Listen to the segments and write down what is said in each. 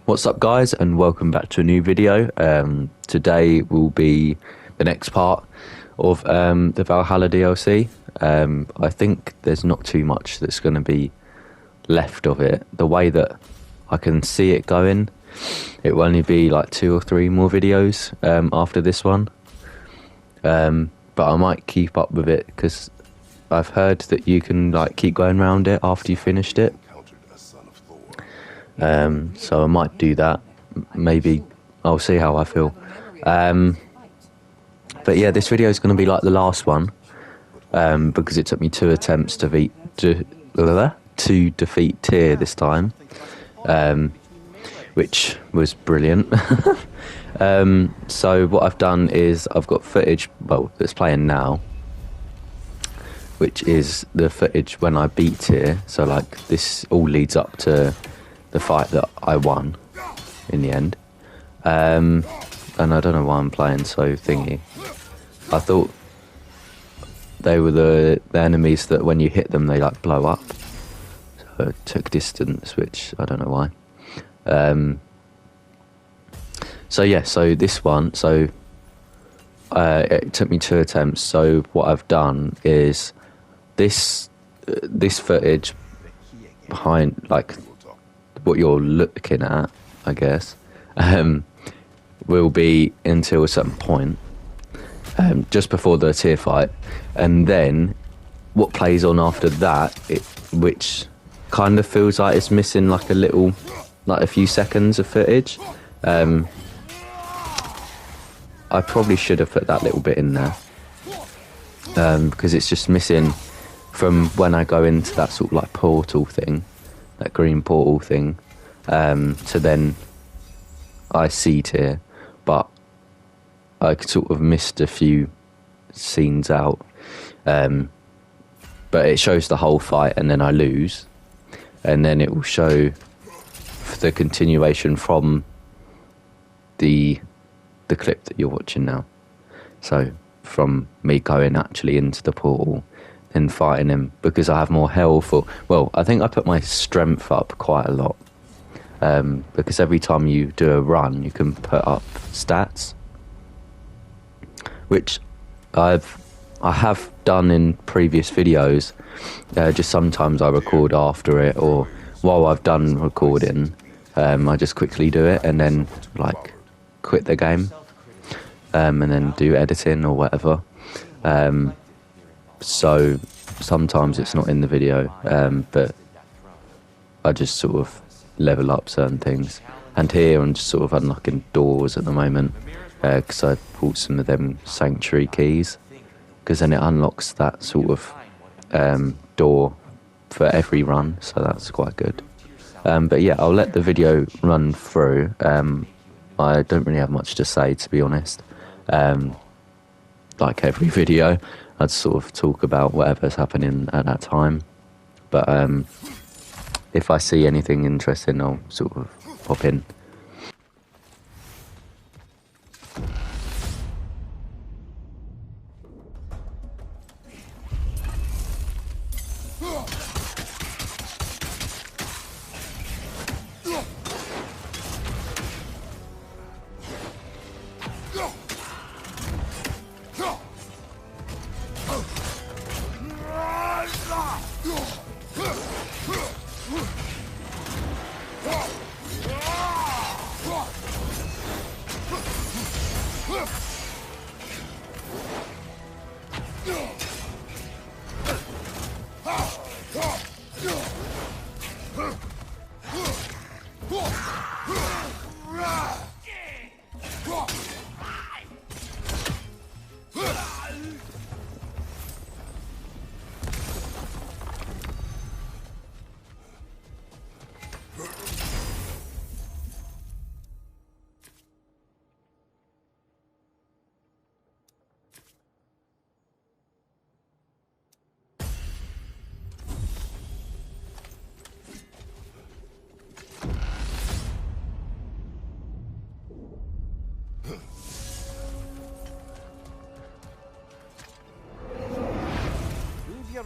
What's up guys, and welcome back to a new video. Today will be the next part of the Valhalla DLC. I think there's not too much that's going to be left of it. The way that I can see it going, it will only be like 2 or 3 more videos after this one. But I might keep up with it because I've heard that you can like keep going around it after you finished it. So I might do that. Maybe I'll see how I feel. But yeah, this video is going to be like the last one because it took me 2 attempts to defeat Tyr this time, which was brilliant. So what I've done is I've got footage, well, that's playing now, which is the footage when I beat Tyr. So like this all leads up to the fight that I won in the end, and I don't know why I'm playing so thingy. I thought they were the enemies that when you hit them they like blow up, so I took distance, which I don't know why. So yeah, so this one, so it took me 2 attempts. So what I've done is this footage behind, like what you're looking at, I guess, will be until a certain point, just before the Tyr fight, and then what plays on after that, which kind of feels like it's missing like a few seconds of footage. I probably should have put that little bit in there, because it's just missing from when I go into that sort of like portal thing, that green portal thing, to then I see Tyr, but I sort of missed a few scenes out, but it shows the whole fight and then I lose, and then it will show the continuation from the clip that you're watching now. So from me going actually into the portal and fighting him, because I have more health, or well, I think I put my strength up quite a lot, because every time you do a run you can put up stats, which I have done in previous videos. Just sometimes I record after it, or while I've done recording, I just quickly do it and then like quit the game, and then do editing or whatever. So sometimes it's not in the video, but I just sort of level up certain things. And here I'm just sort of unlocking doors at the moment, because I bought some of them sanctuary keys, because then it unlocks that sort of door for every run, so that's quite good. But yeah, I'll let the video run through. I don't really have much to say, to be honest. Like every video, I'd sort of talk about whatever's happening at that time. But if I see anything interesting, I'll sort of pop in.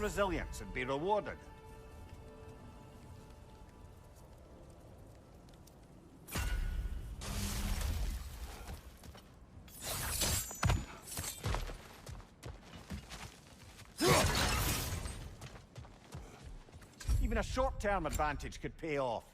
Resilience and be rewarded. a short-term advantage could pay off.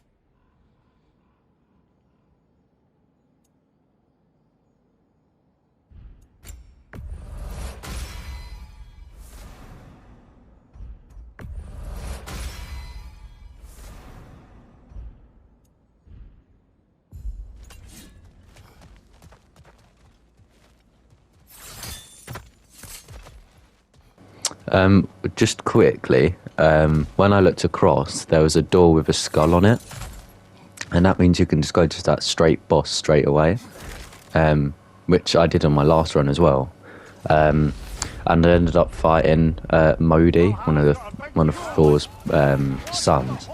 Just quickly, when I looked across, there was a door with a skull on it, and that means you can just go to that straight boss straight away, which I did on my last run as well. And I ended up fighting Modi, one of Thor's sons,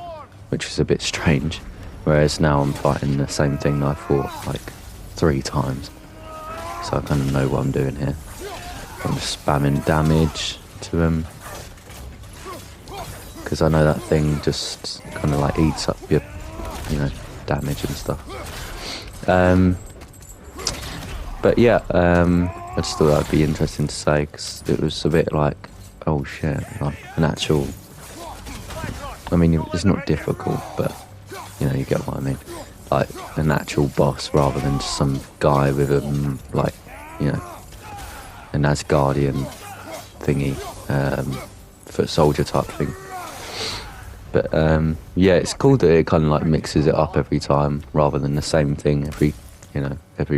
which was a bit strange. Whereas now I'm fighting the same thing that I fought like 3 times, so I kind of know what I'm doing here. I'm just spamming damage to him because I know that thing just kind of like eats up your, damage and stuff. But yeah, I just thought that'd be interesting to say because it was a bit like, oh shit, like an actual. I mean, it's not difficult, but you get what I mean. Like an actual boss rather than just some guy with a an Asgardian thingy, foot soldier type thing. But yeah, it's cool that it kind of like mixes it up every time rather than the same thing every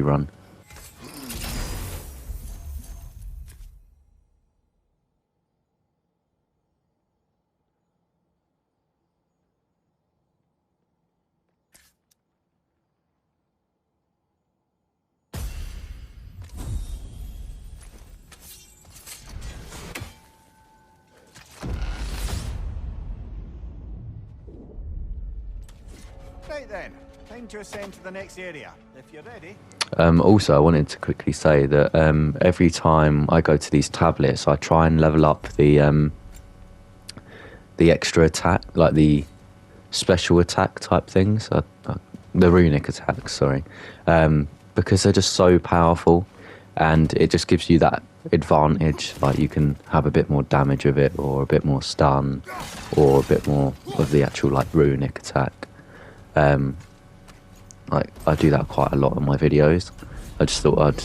run. Right then, time to ascend to the next area, if you're ready. Also, I wanted to quickly say that every time I go to these tablets, I try and level up the extra attack, like the special attack type things, the runic attacks, sorry, because they're just so powerful, and it just gives you that advantage. Like you can have a bit more damage with it, or a bit more stun, or a bit more of the actual like runic attack. Like I do that quite a lot in my videos. I just thought I'd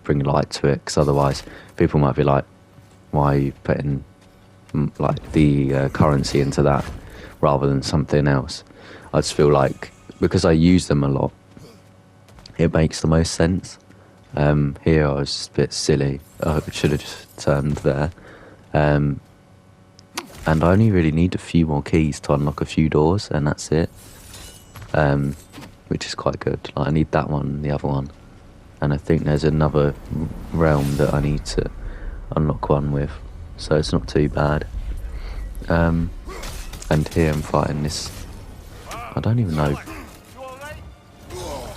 bring light to it, because otherwise people might be like, why are you putting like the currency into that rather than something else? I just feel like because I use them a lot, it makes the most sense. Here I was just a bit silly. I should have just turned there. And I only really need a few more keys to unlock a few doors, and that's it. Which is quite good. Like I need that one and the other one. And I think there's another realm that I need to unlock one with. So it's not too bad. And here I'm fighting this. I don't even know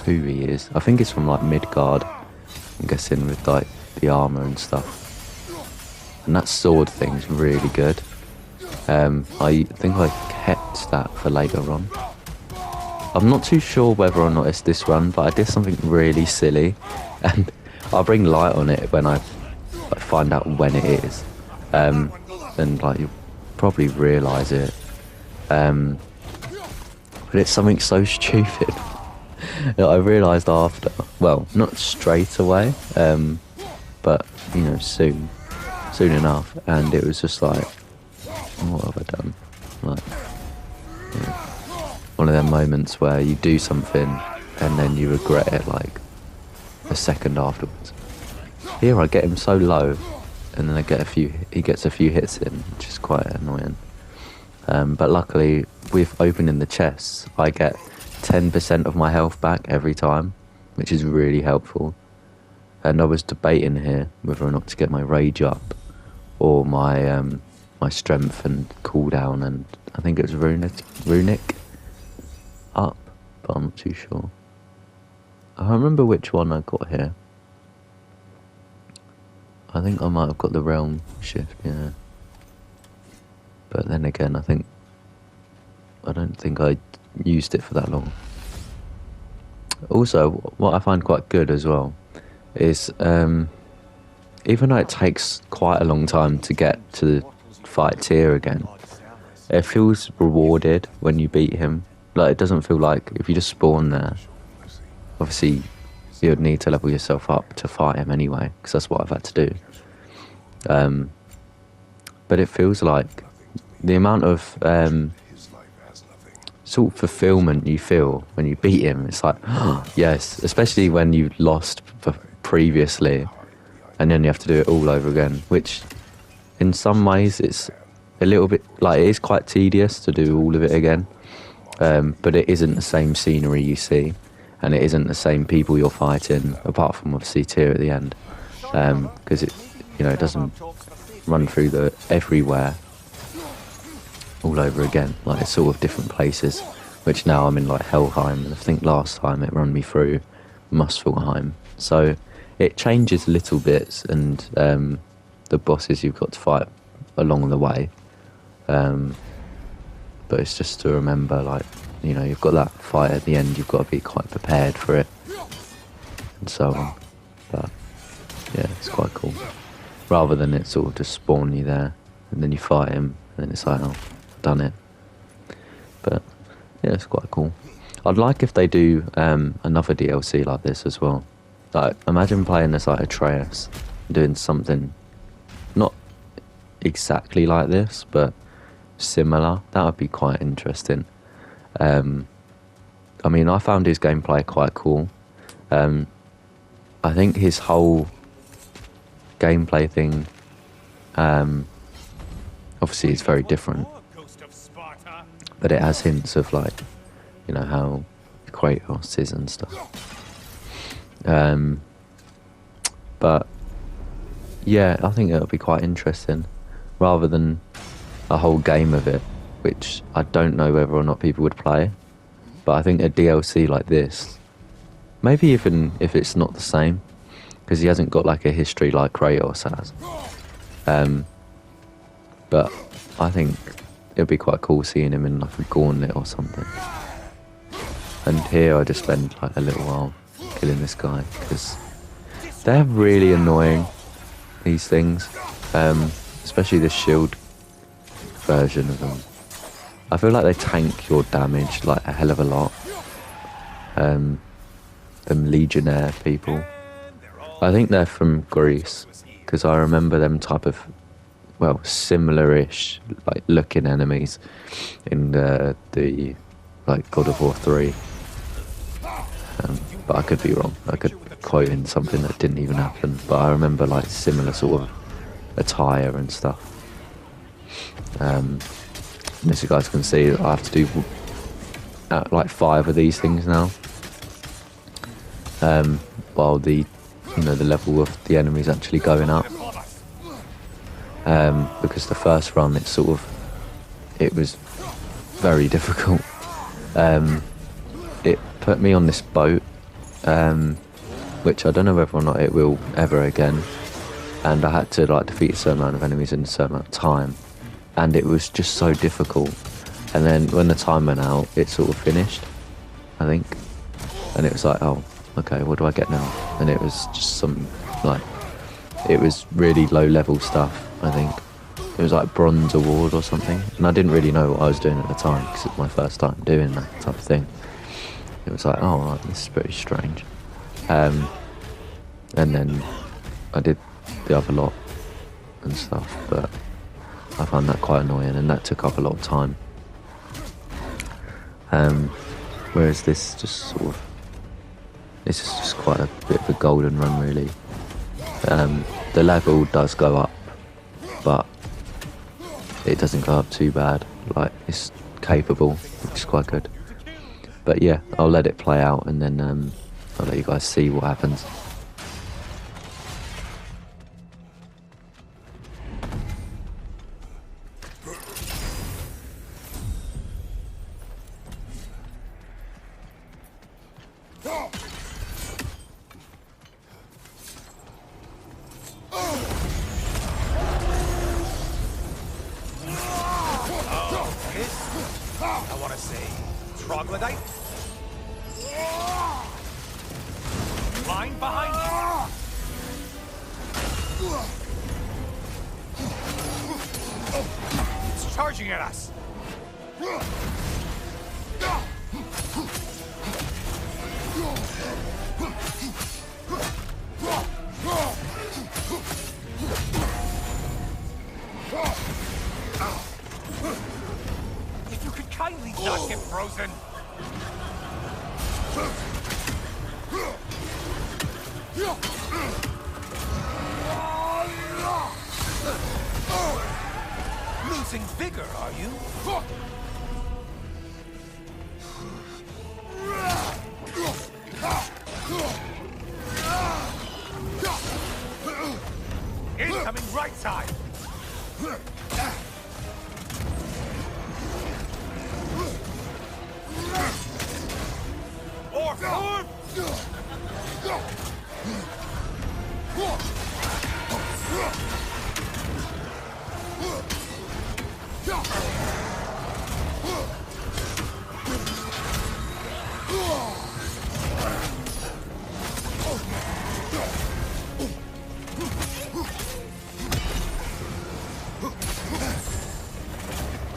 who he is. I think it's from like Midgard. I'm guessing with like the armour and stuff. And that sword thing's really good. I think I kept that for later on. I'm not too sure whether or not it's this run, but I did something really silly, and I'll bring light on it when I find out when it is. And like you'll probably realise it. But it's something so stupid that I realised after. Well, not straight away, but soon enough, and it was just like, what have I done? Like, one of them moments where you do something and then you regret it like a second afterwards. Here I get him so low, and then he gets a few hits in, which is quite annoying. But luckily, with opening the chests, I get 10% of my health back every time, which is really helpful. And I was debating here whether or not to get my rage up or my my strength and cooldown, and I think it was runic up, but I'm not too sure. I remember which one I got here. I think I might have got the realm shift, yeah. But then again, I don't think I used it for that long. Also, what I find quite good as well is, even though it takes quite a long time to get to fight Tyr again, it feels rewarded when you beat him. Like, it doesn't feel like if you just spawn there, obviously you'd need to level yourself up to fight him anyway, because that's what I've had to do. But it feels like the amount of sort of fulfillment you feel when you beat him. It's like, yes, especially when you lost previously, and then you have to do it all over again, which in some ways it's a little bit like, it is quite tedious to do all of it again, but it isn't the same scenery you see, and it isn't the same people you're fighting, apart from obviously Tyr at the end, because it, you know, it doesn't run through the everywhere all over again. Like, it's sort of different places, which now I'm in like Helheim, and I think last time it ran me through Muspelheim, so it changes little bits, and the bosses you've got to fight along the way, but it's just to remember, like, you know, you've got that fight at the end, you've got to be quite prepared for it, and so on. But yeah, it's quite cool, rather than it sort of just spawn you there and then you fight him and then it's like, oh, I've done it. But yeah, it's quite cool. I'd like if they do another DLC like this as well. Like, imagine playing as like Atreus, doing something not exactly like this, but similar. That would be quite interesting. I mean, I found his gameplay quite cool. I think his whole gameplay thing, obviously it's very different, but it has hints of, like, you know, how Kratos is and stuff. But yeah, I think it'll be quite interesting, rather than a whole game of it, which I don't know whether or not people would play. But I think a DLC like this, maybe even if it's not the same, because he hasn't got like a history like Kratos has, but I think it'd be quite cool seeing him in like a gauntlet or something. And here I just spend like a little while killing this guy, because they're really annoying, these things, especially the shield version of them. I feel like they tank your damage like a hell of a lot. Them Legionnaire people, I think they're from Greece, because I remember them type of, well, similar-ish like looking enemies in the like God of War 3. But I could be wrong. I could quote in something that didn't even happen. But I remember like similar sort of attire and stuff. As you guys can see, I have to do like 5 of these things now. While the, you know, the level of the enemy's actually going up. Because the first run, it was very difficult. It put me on this boat, which I don't know whether or not it will ever again, and I had to like defeat a certain amount of enemies in a certain amount of time, and it was just so difficult. And then when the time went out, it sort of finished, I think, and it was like, oh, okay, what do I get now? And it was just some, like, it was really low level stuff, I think. It was like bronze award or something, and I didn't really know what I was doing at the time, because it was my first time doing that type of thing. It was like, oh, right, this is pretty strange. And then I did the other lot and stuff, but I found that quite annoying, and that took up a lot of time. Whereas this just sort of, this is just quite a bit of a golden run, really. The level does go up, but it doesn't go up too bad. Like, it's capable, which is quite good. But yeah, I'll let it play out, and then I'll let you guys see what happens. I want to say troglodyte. Line behind you. It's charging at us. Losing vigor, are you? Incoming right side! Orc!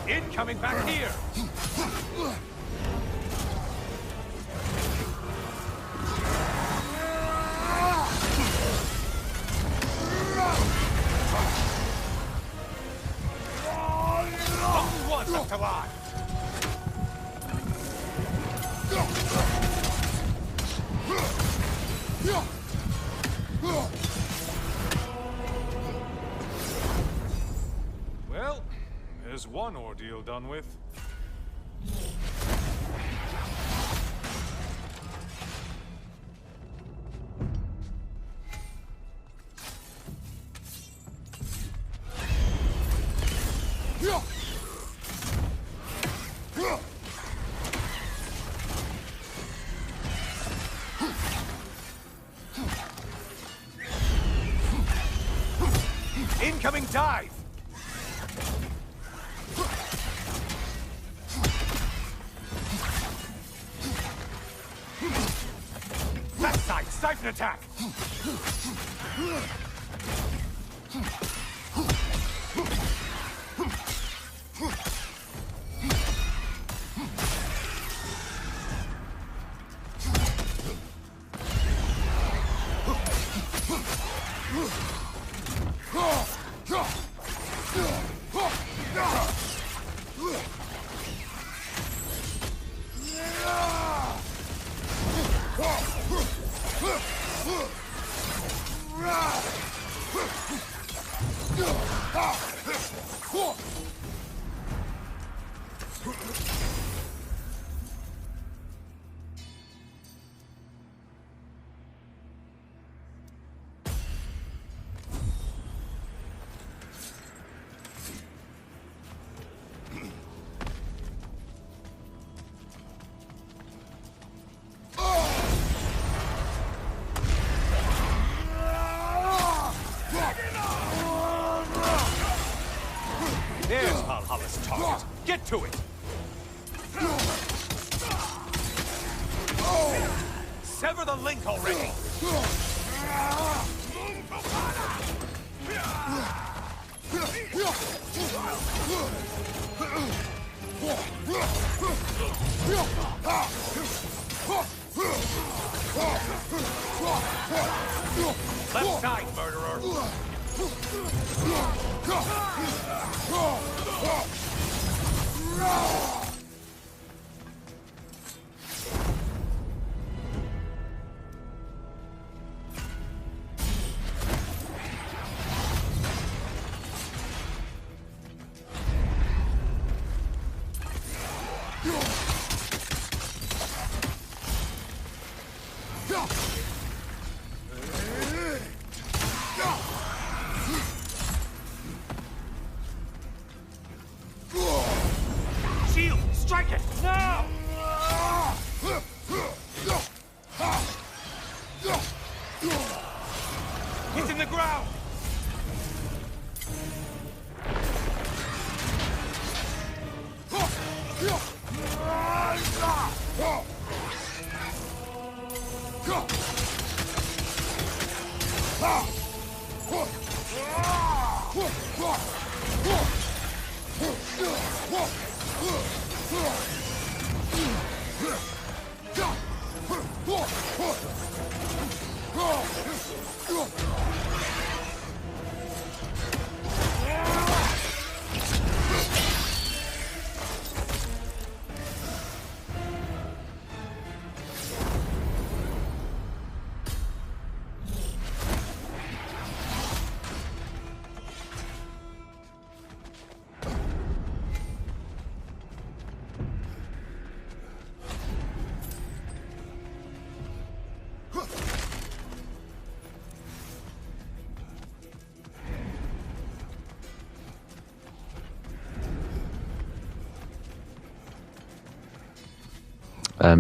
Incoming back here! Only one left alive! Well, there's one ordeal done with. Incoming dive! Backside, siphon attack! There's Valhalla's target. Get to it! Sever the link already! Left side, murderer! Shield! Strike it! Now! He's in the ground!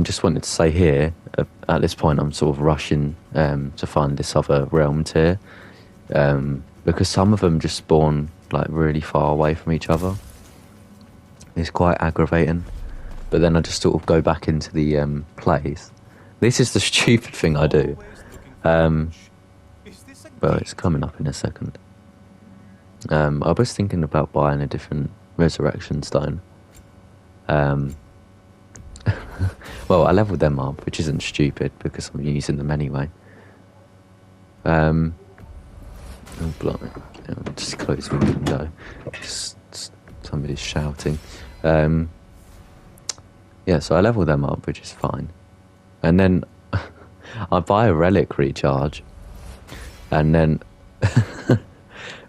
Just wanted to say here, at this point I'm sort of rushing to find this other realm tier, because some of them just spawn like really far away from each other. It's quite aggravating, but then I just sort of go back into the place. This is the stupid thing I do. Well, it's coming up in a second. I was thinking about buying a different resurrection stone. Well, I leveled them up, which isn't stupid because I'm using them anyway. Oh, blimey. I'll just close the window. Somebody's shouting. Yeah, so I leveled them up, which is fine. And then I buy a relic recharge. And then,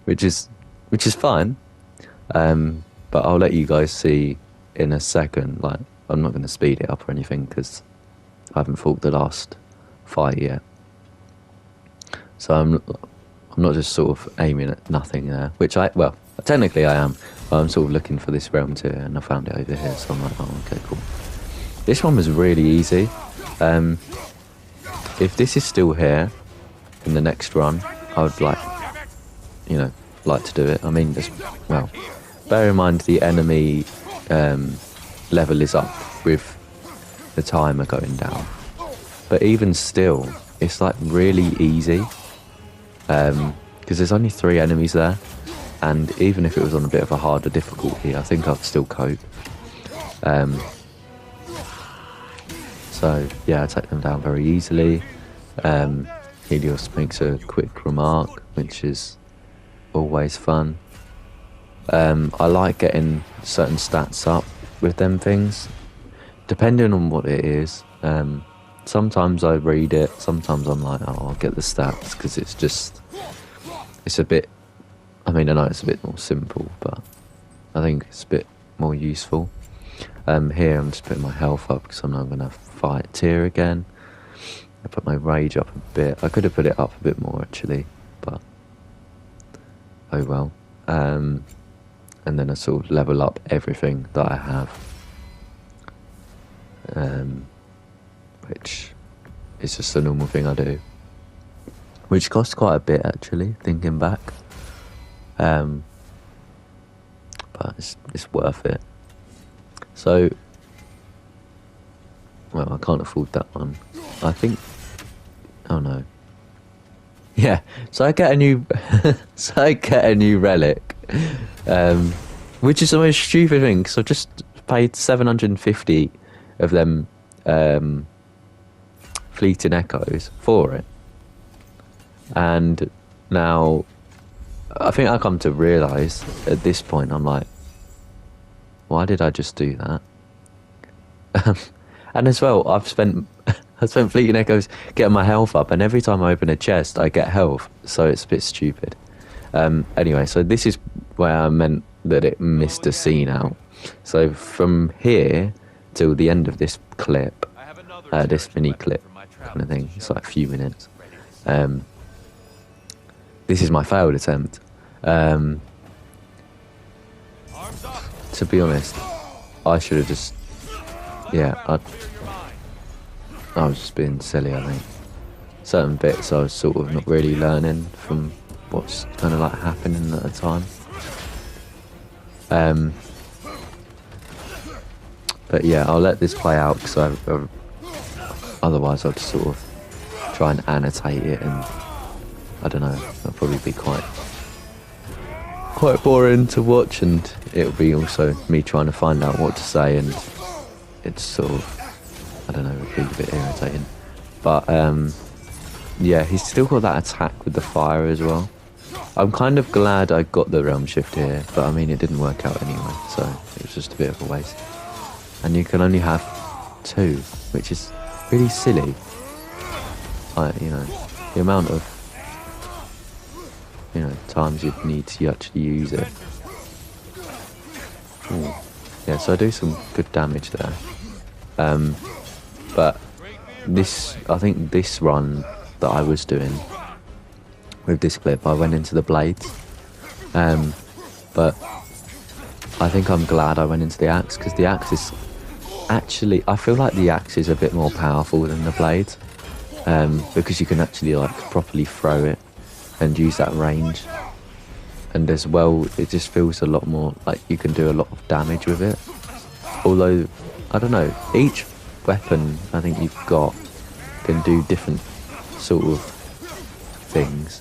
which is fine. But I'll let you guys see in a second. Like, I'm not going to speed it up or anything because I haven't fought the last fight yet. So I'm not just sort of aiming at nothing there, which well, technically I am. But I'm sort of looking for this realm tier, and I found it over here. So I'm like, oh, okay, cool. This one was really easy. If this is still here in the next run, I would like to do it. I mean, well, bear in mind the enemy level is up with the timer going down, but even still it's like really easy because there's only 3 enemies there, and even if it was on a bit of a harder difficulty, I think I'd still cope. So yeah, I take them down very easily. Helios makes a quick remark, which is always fun. I like getting certain stats up with them things, depending on what it is. Sometimes I read it, sometimes I'm like, oh, I'll get the stats, because it's a bit, I mean, I know it's a bit more simple, but I think it's a bit more useful. Here I'm just putting my health up because I'm not going to fight Tyr again. I put my rage up a bit. I could have put it up a bit more actually, but oh well. And then I sort of level up everything that I have, which is just a normal thing I do, which costs quite a bit actually, thinking back. But it's worth it. So, well, I can't afford that one. I think, oh no. Yeah, so I get a new, relic, which is the most stupid thing, because I've just paid 750 of them fleeting echoes for it. And now, I think I come to realise at this point, I'm like, why did I just do that? And as well, I spent fleeting echoes getting my health up, and every time I open a chest, I get health, so it's a bit stupid. Anyway, so this is where I meant that it missed a scene out. So from here till the end of this clip, this mini clip kind of thing, it's like a few minutes. This is my failed attempt. To be honest, I should have just, yeah, I was just being silly, I think. Certain bits I was sort of not really learning from what's kind of like happening at the time. But yeah, I'll let this play out, because otherwise I'll just sort of try and annotate it, and I don't know, it'll probably be quite boring to watch, and it'll be also me trying to find out what to say, and it's sort of, I don't know, it'll be a bit irritating. But yeah, he's still got that attack with the fire as well. I'm kind of glad I got the realm shift here, but I mean, it didn't work out anyway, so it was just a bit of a waste. And you can only have 2, which is really silly. You know, the amount of, times you'd need to actually use it. Ooh. Yeah, so I do some good damage there. But I think this run that I was doing with this clip, I went into the blades. But I think I'm glad I went into the axe, because the axe is actually, I feel like the axe is a bit more powerful than the blade, because you can actually like properly throw it and use that range. And as well, it just feels a lot more like you can do a lot of damage with it. Although, I don't know, each weapon I think you've got can do different sort of things.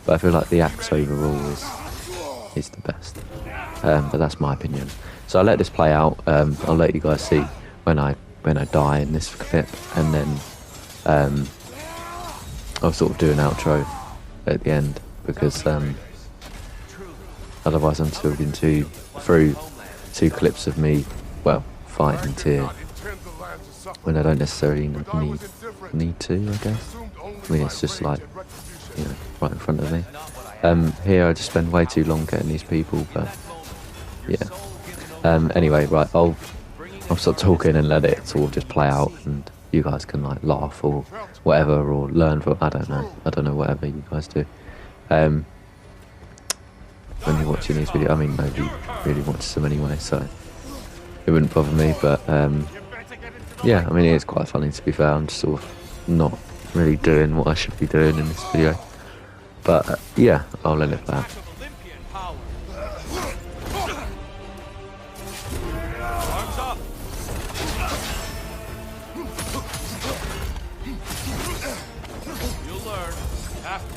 But I feel like the axe overall is the best. But that's my opinion. So I'll let this play out. I'll let you guys see when I die in this clip, and then I'll sort of do an outro at the end, because otherwise I'm talking through two clips of me, well, fighting Tyr when I don't necessarily need to, I guess. I mean, it's just like, you know, right in front of me. Here I just spend way too long getting these people, but yeah. Anyway, right, I'll stop talking and let it sort of just play out, and you guys can like laugh or whatever, or learn from, I don't know, whatever you guys do. When you're watching these videos, I mean, nobody really watches them anyway, so it wouldn't bother me, but yeah, I mean, it is quite funny, to be fair. I'm just sort of not really doing what I should be doing in this video, but yeah, I'll let it play out. Arms up! You'll learn. Have to.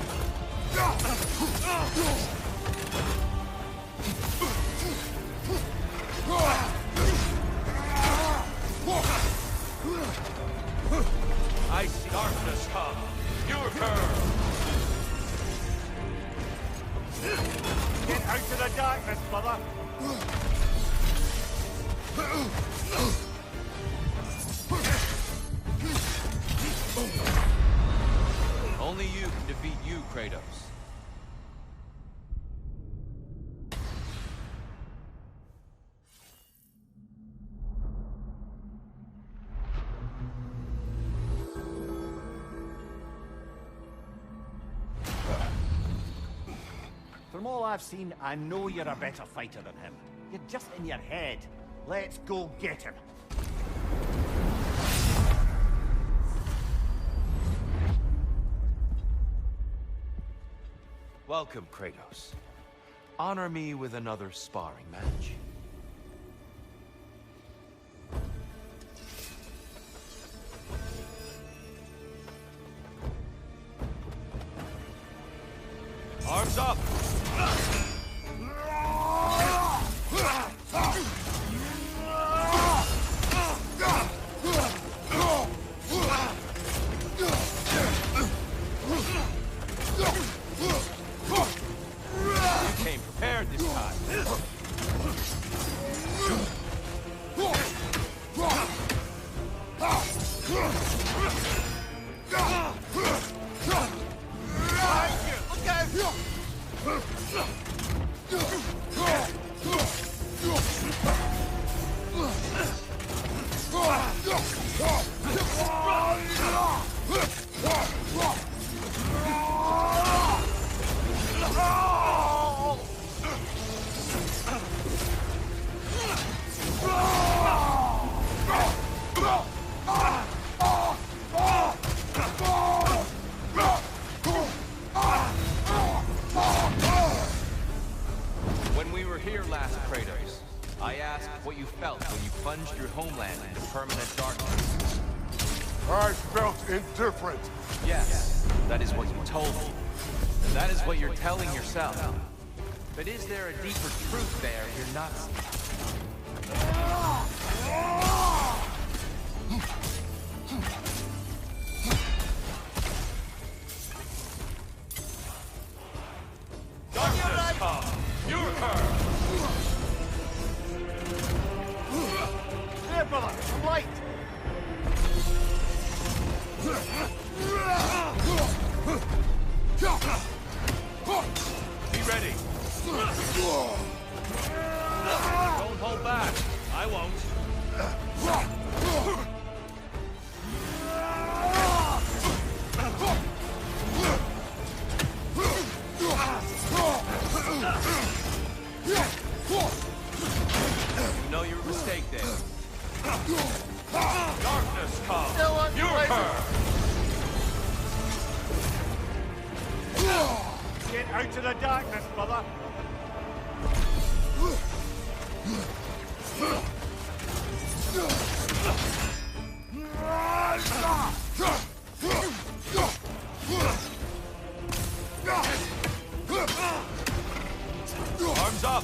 I see darkness come. Your turn. Get out of the darkness, brother. Only you can defeat you, Kratos. From all I've seen, I know you're a better fighter than him. You're just in your head. Let's go get him. Welcome, Kratos. Honor me with another sparring match. Arms up! You came prepared this time. When we were here last, Kratos, I asked what you felt when you plunged your homeland into permanent darkness. I felt indifferent. Yes, that is what you told me. And that is what you're telling yourself. But is there a deeper truth there you're not seeing? Darkness come! Your turn! There, brother! Light! Be ready! Don't hold back. I won't. Out to the darkness, brother. Arms up!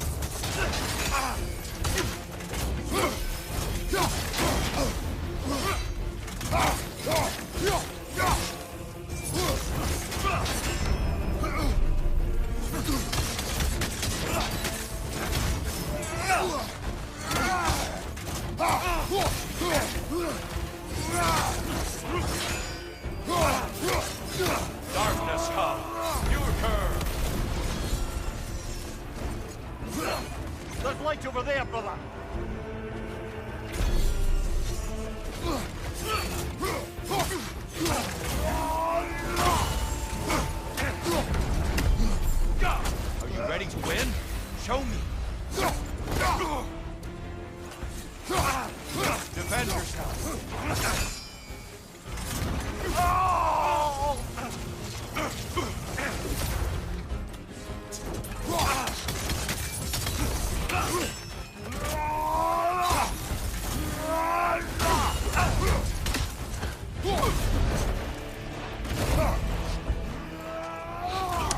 Darkness come! You occur! There's light over there, brother. Are you ready to win? Show me! Defend yourself!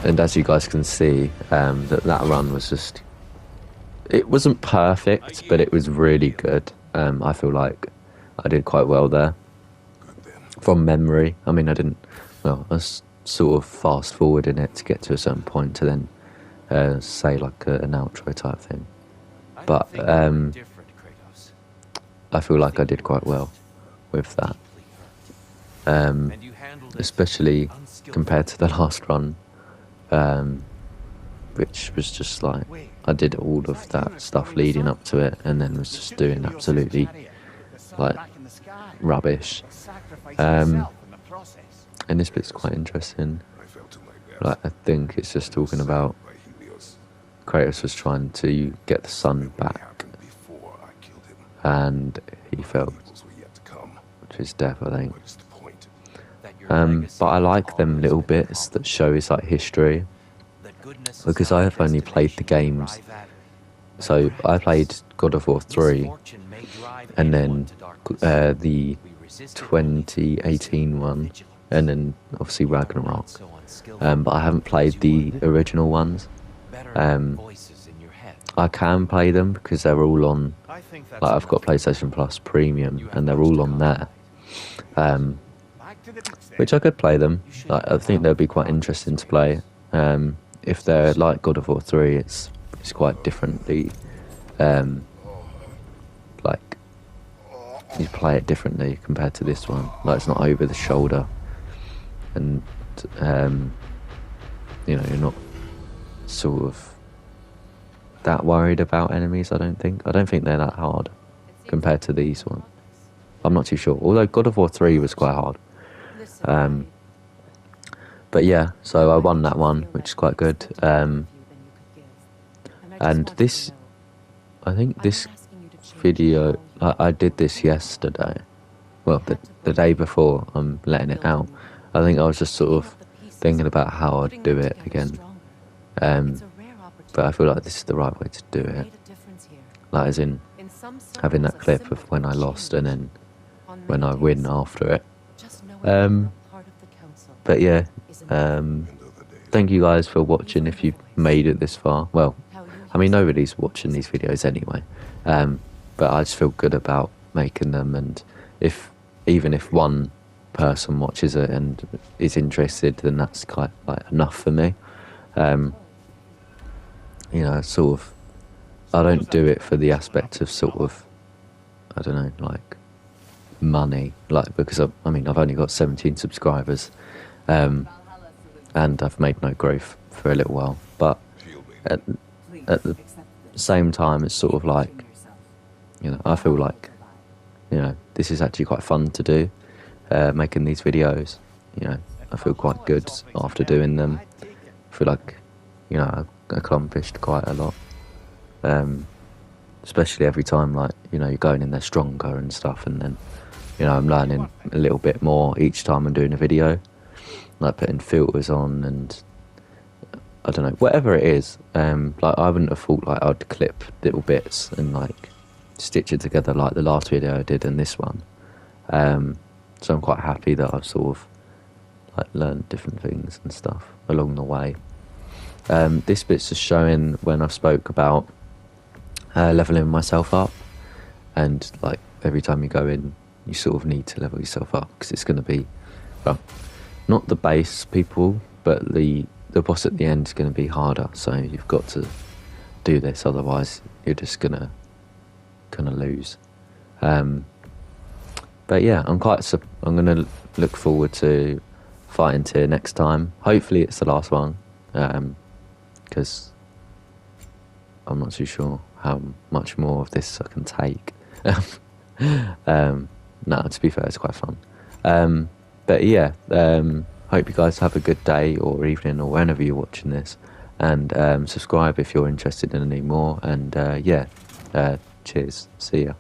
And as you guys can see, that run was just... It wasn't perfect, but it was really good. I feel like I did quite well there. From memory. I mean, I didn't... Well, I was sort of fast forwarding it to get to a certain point to then say like an outro type thing. But I feel like I did quite well with that. Especially compared to the last run. Which was just like, I did all of that stuff leading up to it and then was just doing absolutely like rubbish. And this bit's quite interesting. Like, I think it's just talking about Kratos was trying to get the sun back and he fell to his death, I think. But I like them little bits that show his like history, because I have only played the games. So I played God of War 3 and then the 2018 one, and then obviously Ragnarok. But I haven't played the original ones. I can play them because they're all on, like, I've got PlayStation Plus Premium and they're all on there. Which I could play them. Like, I think they'd be quite interesting to play. If they're like God of War 3, it's quite differently. Like, you play it differently compared to this one. Like, it's not over the shoulder, and you know, you're not sort of that worried about enemies. I don't think they're that hard compared to these ones. I'm not too sure. Although God of War 3 was quite hard. But yeah, so I won that one, which is quite good. And this, I think this video, I did this yesterday. Well, the day before I'm letting it out. I think I was just sort of thinking about how I'd do it again. But I feel like this is the right way to do it. Like, as in having that clip of when I lost and then when I win after it. But yeah, thank you guys for watching if you've made it this far. Well, I mean, nobody's watching these videos anyway, but I just feel good about making them, and even if one person watches it and is interested, then that's quite like enough for me. You know, sort of, I don't do it for the aspect of sort of, I don't know, like money, like, because I mean, I've only got 17 subscribers, and I've made no growth for a little while, but at the same time, it's sort of like, you know, I feel like, you know, this is actually quite fun to do, making these videos. You know, I feel quite good after doing them. I feel like, you know, I accomplished quite a lot, especially every time, like, you know, you're going in there stronger and stuff, and then, you know, I'm learning a little bit more each time I'm doing a video, like putting filters on, and I don't know, whatever it is. Like I wouldn't have thought like I'd clip little bits and like stitch it together like the last video I did and this one. So I'm quite happy that I've sort of like learned different things and stuff along the way. This bit's just showing when I spoke about leveling myself up, and like every time you go in, you sort of need to level yourself up because it's going to be, well, not the base people, but the boss at the end is going to be harder. So you've got to do this, otherwise you're just gonna lose. But yeah, I'm gonna look forward to fighting Tyr next time. Hopefully it's the last one, because I'm not too sure how much more of this I can take. No, to be fair, it's quite fun. But yeah, hope you guys have a good day or evening or whenever you're watching this, and subscribe if you're interested in any more. And yeah, cheers. See ya.